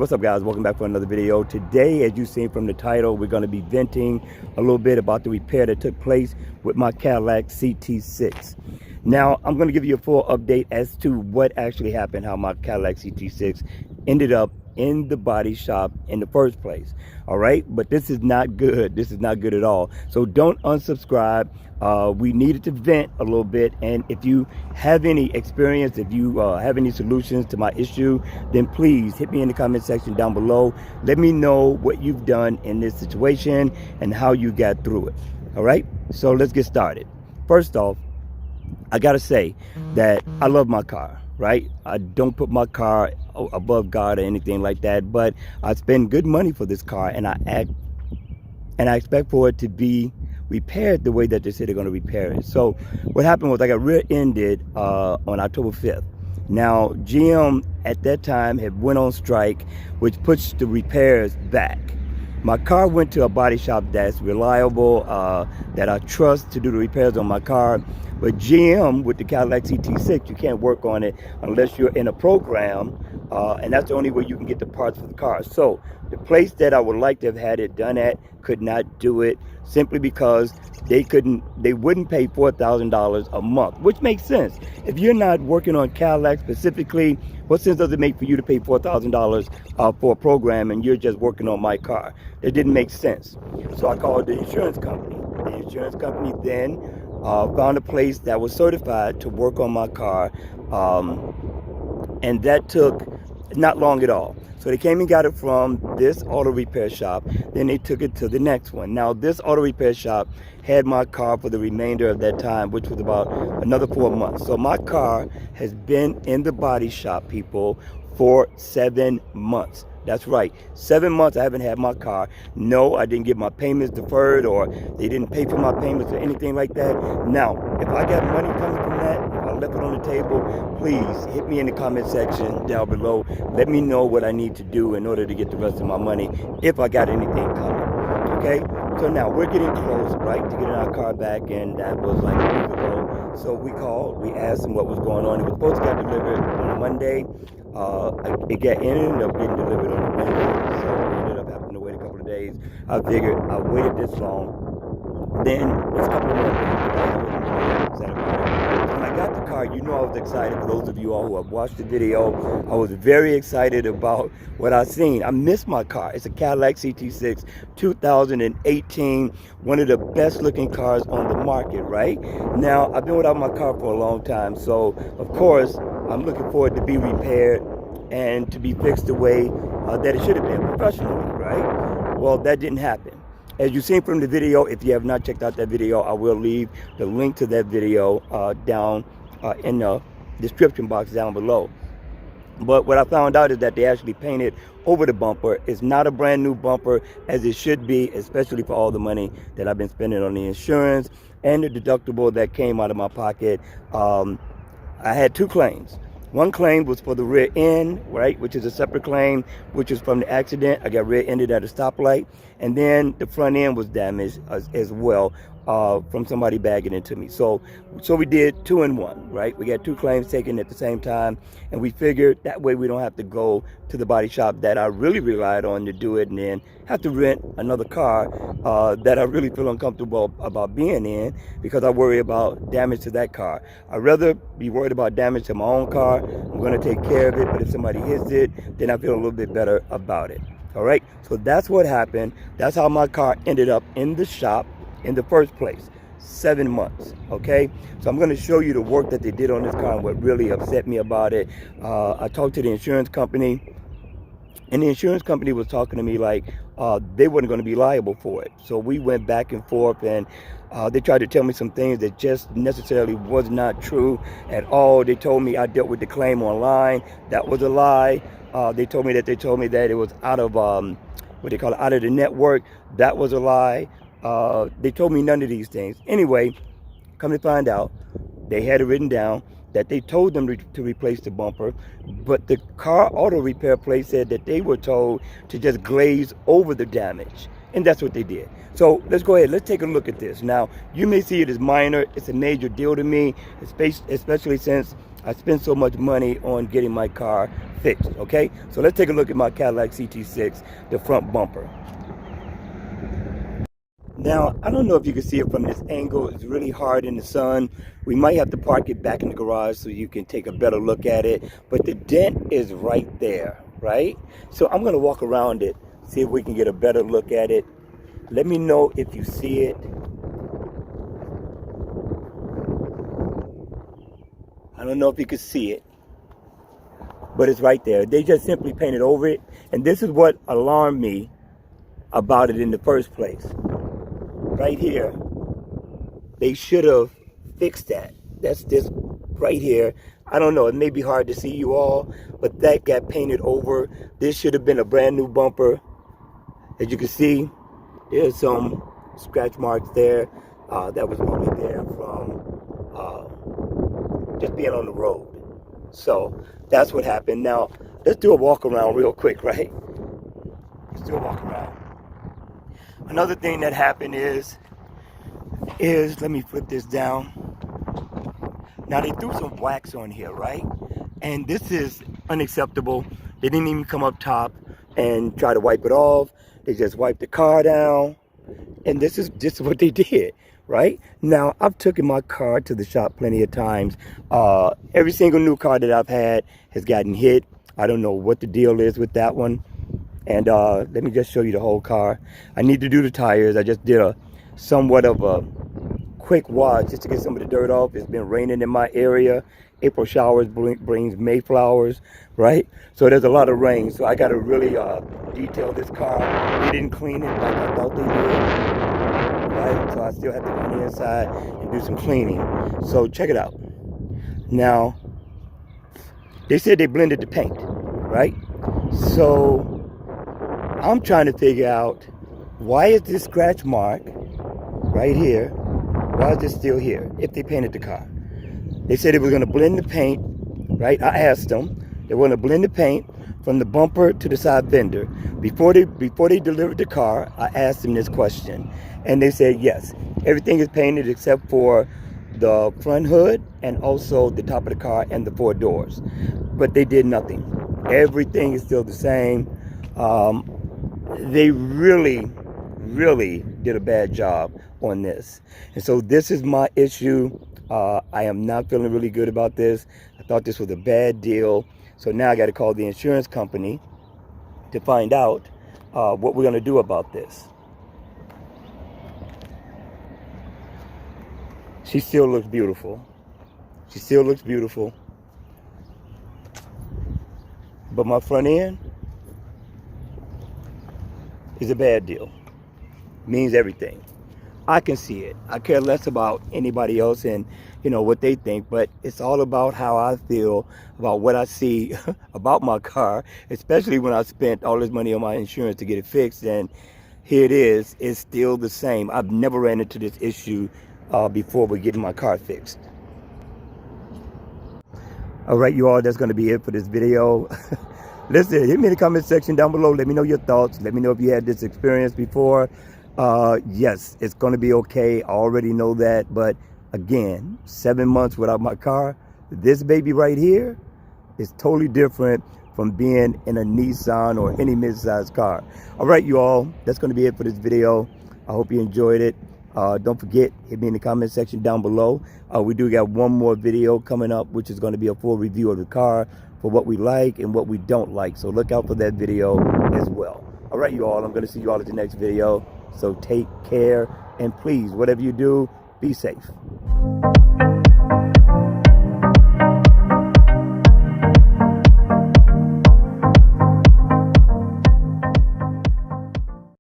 what's up guys, welcome back for another video. Today, as you've seen from the title, we're going to be venting a little bit about the repair that took place with my Cadillac CT6. Now, I'm going to give you a full update as to what actually happened, how my Cadillac CT6 ended up in the body shop in the first place. All right, but this is not good. This is not good at all. So don't unsubscribe. We needed to vent a little bit, and if you have any experience, if you have any solutions to my issue, then please hit me in the comment section down below. Let me know what you've done in this situation and how you got through it. All right, so let's get started. First off, I gotta say that I love my car, right? I don't put my car above God or anything like that, but I spend good money for this car, and I expect for it to be repaired the way that they said they're going to repair it. So what happened was I got rear-ended on October 5th. Now, GM at that time had went on strike, which puts the repairs back. My car went to a body shop that's reliable, that I trust to do the repairs on my car. But GM with the Cadillac CT6, you can't work on it unless you're in a program, and that's the only way you can get the parts for the car. So the place that I would like to have had it done at could not do it, simply because they wouldn't pay $4,000 a month, which makes sense. If you're not working on Cadillac specifically, what sense does it make for you to pay $4,000 for a program and you're just working on my car? It didn't make sense. So I called the insurance company. The insurance company then found a place that was certified to work on my car, and that took not long at all. So they came and got it from this auto repair shop, then they took it to the next one. Now, this auto repair shop had my car for the remainder of that time, which was about another 4 months. So my car has been in the body shop, people, for 7 months. That's right, 7 months I haven't had my car. No, I didn't get my payments deferred, or they didn't pay for my payments or anything like that. Now, if I got money coming from that, if I left it on the table, please hit me in the comment section down below. Let me know what I need to do in order to get the rest of my money, if I got anything coming. Okay, so now we're getting close, right, to getting our car back, and that was like a week ago. So we called, we asked them what was going on. It was supposed to get delivered on a Monday. It ended up getting delivered on a Wednesday, so we ended up having to wait a couple of days. I figured I waited this long, then it's a couple of more days. When I got the car, you know I was excited. For those of you all who have watched the video, I was very excited about what I seen. I missed my car. It's a Cadillac CT6 2018, one of the best looking cars on the market, right? Now, I've been without my car for a long time, so of course I'm looking for it to be repaired and to be fixed the way that it should have been, professionally, right? Well, that didn't happen. As you've seen from the video, if you have not checked out that video, I will leave the link to that video down in the description box down below. But what I found out is that they actually painted over the bumper. It's not a brand new bumper, as it should be, especially for all the money that I've been spending on the insurance and the deductible that came out of my pocket. I had two claims. One claim was for the rear end, right, which is a separate claim, which is from the accident. I got rear-ended at a stoplight, and then the front end was damaged as well from somebody bagging into me. So we did 2 in 1, right? We got two claims taken at the same time, and we figured that way we don't have to go to the body shop that I really relied on to do it, and then have to rent another car that I really feel uncomfortable about being in, because I worry about damage to that car. I'd rather be worried about damage to my own car. I'm going to take care of it, but if somebody hits it, then I feel a little bit better about it. All right, so that's what happened. That's how my car ended up in the shop in the first place. 7 months. Okay, so I'm going to show you the work that they did on this car and what really upset me about it. I talked to the insurance company, and the insurance company was talking to me like they weren't going to be liable for it. So we went back and forth, and they tried to tell me some things that just necessarily was not true at all. They told me I dealt with the claim online. That was a lie. They told me that it was out of what they call it, out of the network. That was a lie. They told me none of these things. Anyway, come to find out, they had it written down that they told them to replace the bumper, but the car auto repair place said that they were told to just glaze over the damage. And that's what they did. So let's go ahead. Let's take a look at this. Now, you may see it as minor. It's a major deal to me, especially since I spent so much money on getting my car fixed, okay? So let's take a look at my Cadillac CT6, the front bumper. Now, I don't know if you can see it from this angle. It's really hard in the sun. We might have to park it back in the garage so you can take a better look at it. But the dent is right there, right? So I'm going to walk around it, see if we can get a better look at it. Let me know if you see it. I don't know if you can see it, but it's right there. They just simply painted over it. And this is what alarmed me about it in the first place. Right here, they should have fixed that. That's this right here. I don't know, it may be hard to see you all, but that got painted over. This should have been a brand new bumper. As you can see, there's some scratch marks there. That was probably there from just being on the road. So that's what happened. Now, let's do a walk around real quick, right? Let's do a walk around. Another thing that happened is let me flip this down. Now they threw some wax on here, right? And this is unacceptable. They didn't even come up top and try to wipe it off. They just wiped the car down. And this is just what they did, right? Now, I've taken my car to the shop plenty of times. Every single new car that I've had has gotten hit. I don't know what the deal is with that one. And let me just show you the whole car. I need to do the tires. I just did a somewhat of a quick wash just to get some of the dirt off. It's been raining in my area. April showers brings May flowers, right? So there's a lot of rain. So I got to really detail this car. They didn't clean it like I thought they did, right? So I still have to go on the inside and do some cleaning. So check it out. Now, they said they blended the paint, right? So I'm trying to figure out, why is this scratch mark right here? Why is this still here if they painted the car? They said they were going to blend the paint, right? I asked them. They were going to blend the paint from the bumper to the side fender. Before they delivered the car, I asked them this question. And they said, yes, everything is painted except for the front hood and also the top of the car and the 4 doors. But they did nothing. Everything is still the same. They really did a bad job on this. And so this is my issue. I am not feeling really good about this. I thought this was a bad deal. So now I got to call the insurance company to find out what we're going to do about this. She still looks beautiful. She still looks beautiful. But my front end is a bad deal. Means everything. I can see it. I care less about anybody else and what they think, but it's all about how I feel about what I see about my car, especially when I spent all this money on my insurance to get it fixed, and here it is. It's still the same. I've never ran into this issue before with getting my car fixed. All right, you all, that's going to be it for this video. Listen, hit me in the comment section down below. Let me know your thoughts. Let me know if you had this experience before. Yes, it's going to be okay. I already know that. But again, 7 months without my car. This baby right here is totally different from being in a Nissan or any mid-sized car. All right, you all, that's going to be it for this video. I hope you enjoyed it. Don't forget, hit me in the comment section down below. We do got one more video coming up, which is going to be a full review of the car for what we like and what we don't like. So look out for that video as well. All right, you all, I'm going to see you all at the next video. So take care, and please, whatever you do, be safe.